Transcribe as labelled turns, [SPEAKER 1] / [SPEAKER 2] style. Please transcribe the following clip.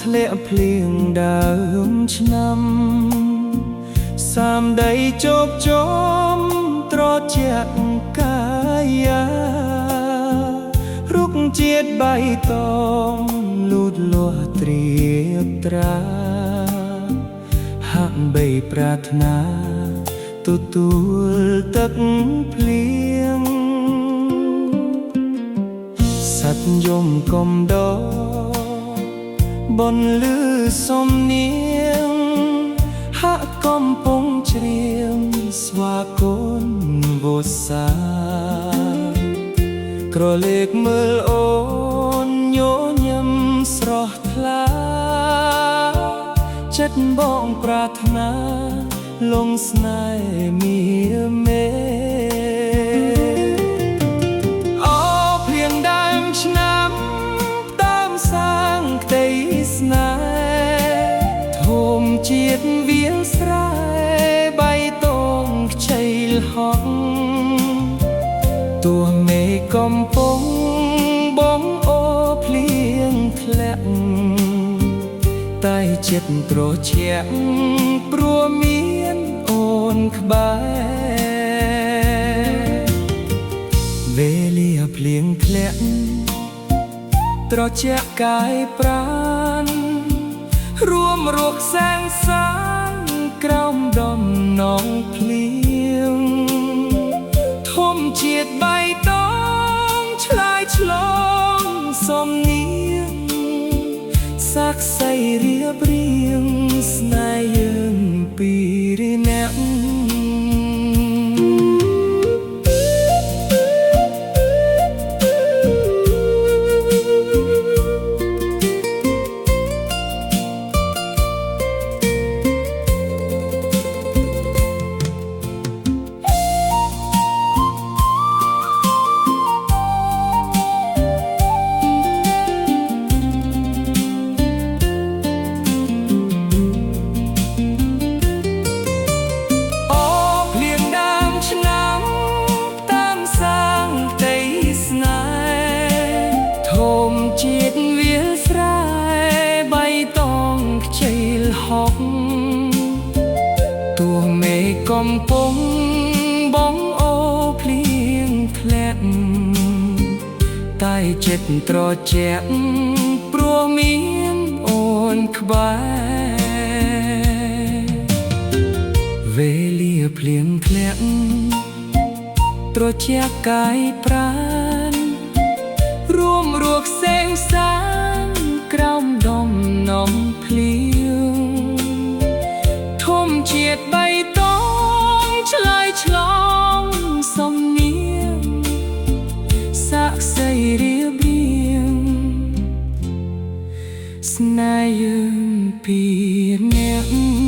[SPEAKER 1] ធ្លាក់ភ្លៀងដើមឆ្នាំសាមដីជោគជមត្រជាក់កាយារុក្ខជាតិបៃតងលូតលាស់ត្រៀបត្រាហាក់បីប្រាថ្នាទទួលទឹកភ្លៀងសត្វយំកំដរបនលឺសំនៀងហាក់កំពុងច្រៀងស្វាគមន៍វស្សាក្រឡេកមើលអូនញញឹមស្រស់ថ្លាចិត្តបងប្រាថ្នាលងស្នេហ៍មាមេអូភ្លៀងដើមឆ្នាំតាមសាងក្តីស្នេហ៍ធំជាតិវាលស្រែបៃតងខ្ចីលហកទោះមេឃកំពុងបងអូភ្លៀងធ្លាក់តែចិត្តត្រជាក់ព្រោះមានអូនក្បែរវេលាភ្លៀងធ្លាក់ត្រជាក់កាយប្រាណរួមរស់សែងសានក្រោមដំណងភ្លៀងធំជាតិបៃតងឆ្លើយឆ្លងសំនៀងសាក់សៃរៀបរៀងស្នេហ៍យើងពីរនាក់ជាតិវាលស្រែបៃតងខ្ចីលហកទោះមេឃកំពុងបងអូភ្លៀងធ្លាក់តែចិត្តត្រជាក់ព្រោះមានអូនក្បែរវេលាភ្លៀងធ្លាក់ត្រជាក់កាយប្រាណរួមរស់សែងសានក្រោមដំណំភ្លៀងធំជាតិបៃតងឆ្លើយឆ្លងសំនៀងសាក់សៃរៀបរៀងស្នេហ៍យើងពីរនាក់